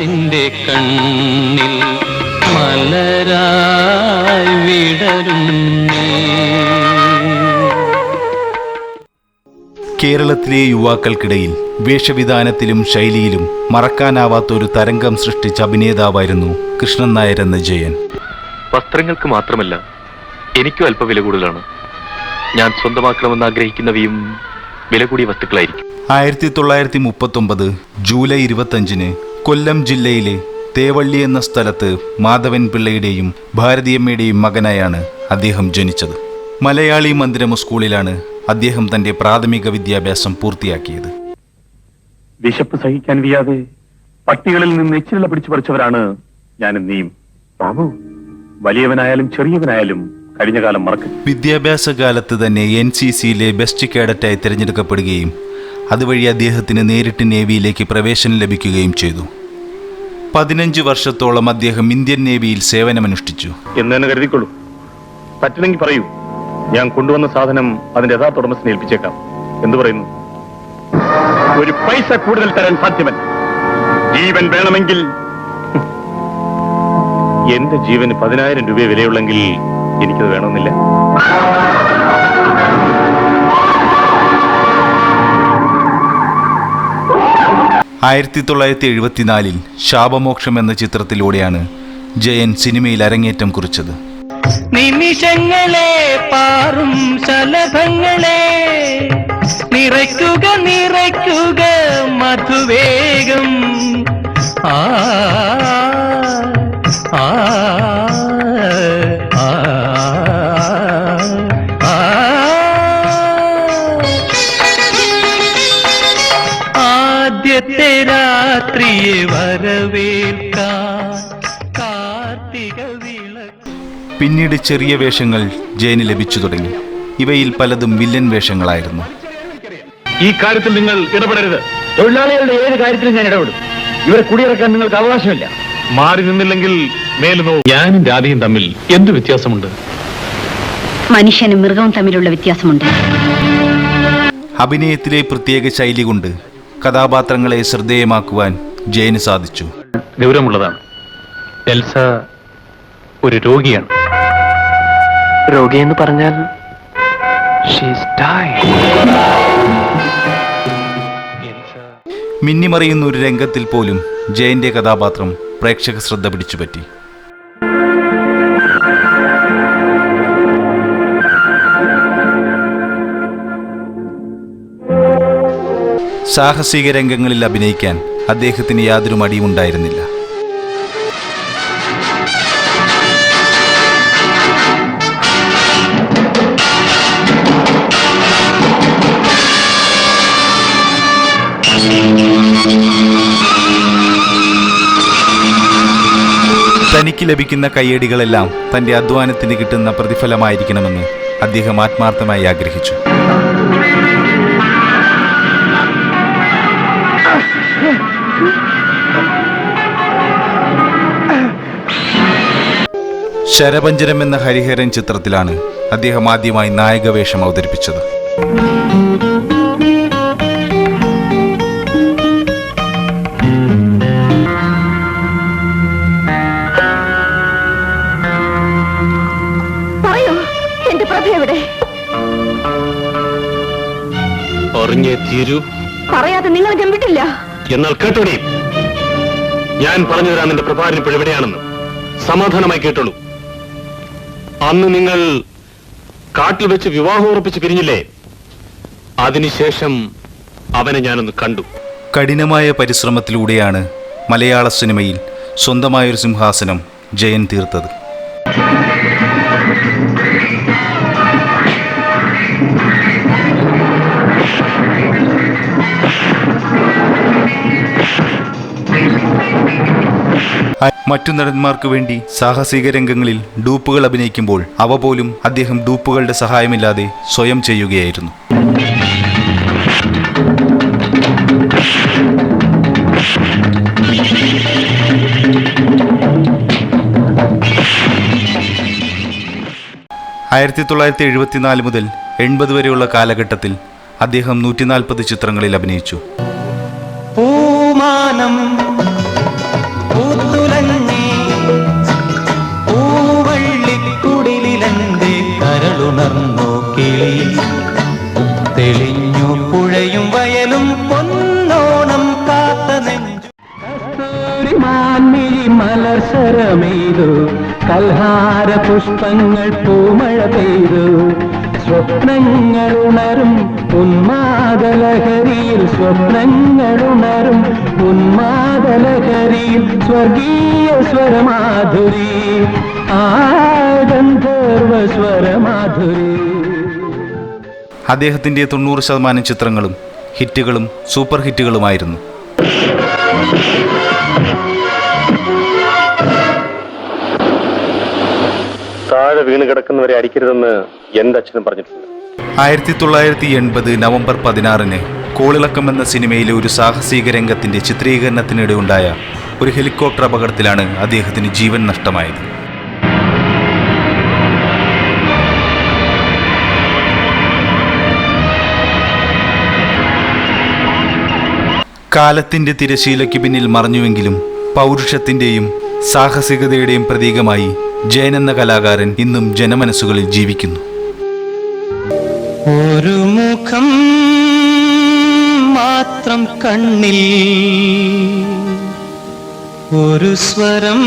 മനസ്സിന്റെ കണ്ണിൽ മലരായി വിടരുന്നേ. കേരളത്തിലെ യുവാക്കൾക്കിടയിൽ വേഷവിധാനത്തിലും ശൈലിയിലും മറക്കാനാവാത്തൊരു തരംഗം സൃഷ്ടിച്ച അഭിനേതാവായിരുന്നു കൃഷ്ണൻ നായർ എന്ന ജയൻ. വസ്ത്രങ്ങൾക്ക് മാത്രമല്ല, എനിക്കും അല്പ വില കൂടുതലാണ്. ഞാൻ സ്വന്തമാക്കണമെന്ന് ആഗ്രഹിക്കുന്നവയും വില കൂടിയ വസ്തുക്കളായിരിക്കും. 1939 ജൂലൈ 25 കൊല്ലം ജില്ലയിലെ തേവള്ളി എന്ന സ്ഥലത്ത് മാധവൻ പിള്ളയുടെയും ഭാരതിയമ്മയുടെയും മകനായാണ് അദ്ദേഹം ജനിച്ചത്. മലയാളി മന്ദിരം സ്കൂളിലാണ് അദ്ദേഹം തന്റെ പ്രാഥമിക വിദ്യാഭ്യാസം പൂർത്തിയാക്കിയത്. വിശപ്പ് സഹിക്കാൻ വയ്യാതെ പട്ടികളിൽ നിന്ന് എച്ചില പിടിച്ചു പറിച്ചവരാണ് ഞാനും നീയും. ബാബു, വലിയവനായാലും ചെറിയവനായാലും കഴിഞ്ഞ കാലം മറക്കും. വിദ്യാഭ്യാസ കാലത്ത് തന്നെ NCCയിലെ ബെസ്റ്റ് കേഡറ്റായി തിരഞ്ഞെടുക്കപ്പെടുകയും അതുവഴി അദ്ദേഹത്തിന് നേരിട്ട് നേവിയിലേക്ക് പ്രവേശനം ലഭിക്കുകയും ചെയ്തു. 15 വർഷത്തോളം അദ്ദേഹം ഇന്ത്യൻ നേവിയിൽ സേവനമനുഷ്ഠിച്ചു. എന്ന് തന്നെ കരുതിക്കൊള്ളൂ. പറ്റുന്നെങ്കിൽ പറയൂ, ഞാൻ കൊണ്ടുവന്ന സാധനം അതിന്റെ യഥാർത്ഥ ഉടമസ്ഥനെ ഏൽപ്പിച്ചേക്കാം. എന്തു പറയുന്നു? ഒരു പൈസ കൂടുതൽ തരാൻ സാധ്യമല്ല. ജീവൻ വേണമെങ്കിൽ എന്റെ ജീവന് 10,000 രൂപ വിലയുള്ളെങ്കിൽ എനിക്കത് വേണമെന്നില്ല. 1974 ശാപമോക്ഷം എന്ന ചിത്രത്തിലൂടെയാണ് ജയൻ സിനിമയിൽ അരങ്ങേറ്റം കുറിച്ചത്. നിമിഷങ്ങളെ പാറും ശലഭങ്ങളെ നിറയ്ക്കുക നിറയ്ക്കുക മധുവേഗം. ആ ആ ആ ആദ്യത്തെ രാത്രിയെ വരവേൽക്കാൻ കാർത്തിക വിളക്ക്. പിന്നീട് ചെറിയ വേഷങ്ങൾ ജയന് ലഭിച്ചു തുടങ്ങി. ഇവയിൽ പലതും വില്ലൻ വേഷങ്ങളായിരുന്നു. ഈ കാര്യത്തിൽ നിങ്ങൾ ഇടപെടരുത്. തൊഴിലാളികളുടെ ഏത് കാര്യത്തിലും ഞാൻ ഇടപെടും. ഇവരെ കുടിയിറക്കാൻ നിങ്ങൾക്ക് അവകാശമില്ല. മാറി നിന്നില്ലെങ്കിൽ മേലുനോ. ഞാനും രാധയും തമ്മിൽ എന്ത് വ്യത്യാസമുണ്ട്? മനുഷ്യനും മൃഗവും തമ്മിലുള്ള വ്യത്യാസമുണ്ട്. അഭിനയത്തിലെ പ്രത്യേക ശൈലി കൊണ്ട് കഥാപാത്രങ്ങളെ ശ്രദ്ധേയമാക്കുവാൻ ജയന് സാധിച്ചു. ഗൗരവമുള്ളതാണ്. എൽസ ഒരു രോഗിയാണ്. രോഗിയെന്ന് പറഞ്ഞാൽ മിന്നിമറിയുന്ന ഒരു രംഗത്തിൽ പോലും ജയന്റെ കഥാപാത്രം പ്രേക്ഷക ശ്രദ്ധ പിടിച്ചുപറ്റി. സാഹസിക രംഗങ്ങളിൽ അഭിനയിക്കാൻ അദ്ദേഹത്തിന് യാതൊരു മടിയുമുണ്ടായിരുന്നില്ല. തനിക്ക് ലഭിക്കുന്ന കയ്യടികളെല്ലാം തന്റെ അധ്വാനത്തിന് കിട്ടുന്ന പ്രതിഫലമായിരിക്കണമെന്ന് അദ്ദേഹം ആത്മാർത്ഥമായി ആഗ്രഹിച്ചു. ശരപഞ്ചരം എന്ന ഹരിഹരൻ ചിത്രത്തിലാണ് അദ്ദേഹം ആദ്യമായി നായകവേഷം അവതരിപ്പിച്ചത്. പറയാതെ നിങ്ങൾ ഗംഭിട്ടില്ല. എന്നാൽ കേട്ടോടി, ഞാൻ പറഞ്ഞു തരാൻ നിന്റെ പ്രഭാകരൻ ഇപ്പോൾ എവിടെയാണെന്ന്. സമാധാനമായി കേട്ടോളൂ. അന്ന് നിങ്ങൾ കാട്ടിൽ വെച്ച് വിവാഹം ഉറപ്പിച്ച് പിരിഞ്ഞില്ലേ? അതിനുശേഷം അവനെ ഞാനൊന്ന് കണ്ടു. കഠിനമായ പരിശ്രമത്തിലൂടെയാണ് മലയാള സിനിമയിൽ സ്വന്തമായൊരു സിംഹാസനം ജയൻ തീർത്തത്. മറ്റു നടന്മാർക്ക് വേണ്ടി സാഹസിക രംഗങ്ങളിൽ ഡൂപ്പുകൾ അഭിനയിക്കുമ്പോൾ അവ പോലും അദ്ദേഹം ഡൂപ്പുകളുടെ സഹായമില്ലാതെ സ്വയം ചെയ്യുകയായിരുന്നു. ആയിരത്തി 1974 മുതൽ 80 വരെയുള്ള കാലഘട്ടത്തിൽ അദ്ദേഹം 140 ചിത്രങ്ങളിൽ അഭിനയിച്ചു. പൂമാനം ഉണർന്നോ കിളി, തെളിഞ്ഞു പുഴയും വയലും പൊന്നോണം കാത്ത നെഞ്ചു. കസ്തൂരിമാൻമിഴി മലർശരമെയ്തു, കൽഹാര പുഷ്പങ്ങൾ പൂമഴ പെയ്തു. സ്വപ്നങ്ങളുണരും ഉന്മാദലഹരിയിൽ, സ്വപ്നങ്ങളുണരും ഉന്മാദലഹരിയിൽ, സ്വർഗീയ സ്വരമാധുരി, ആ ഗന്ധർവ സ്വരമാധുരി. അദ്ദേഹത്തിൻ്റെ 90% ചിത്രങ്ങളും ഹിറ്റുകളും സൂപ്പർ ഹിറ്റുകളുമായിരുന്നു. താഴെ വീണ് കിടക്കുന്നവരെ അടിക്കരുതെന്ന് എന്റെ അച്ഛനും പറഞ്ഞിട്ടുണ്ട്. 1980 നവംബർ 16 കോളിളക്കം എന്ന സിനിമയിലെ ഒരു സാഹസിക രംഗത്തിന്റെ ചിത്രീകരണത്തിനിടെ ഉണ്ടായ ഒരു ഹെലികോപ്റ്റർ അപകടത്തിലാണ് അദ്ദേഹത്തിന് ജീവൻ നഷ്ടമായത്. കാലത്തിന്റെ തിരശീലയ്ക്ക് പിന്നിൽ മറഞ്ഞുവെങ്കിലും പൗരുഷത്തിന്റെയും സാഹസികതയുടെയും പ്രതീകമായി ജയൻ എന്ന കലാകാരൻ ഇന്നും ജനമനസ്സുകളിൽ ജീവിക്കുന്നു. ഒരു മുഖം മാത്രം കണ്ണിൽ, ഒരു സ്വരം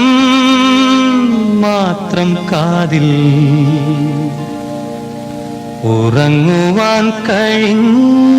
മാത്രം കാതിൽ, ഉറങ്ങുവാൻ കഴിഞ്ഞില്ലല്ലോ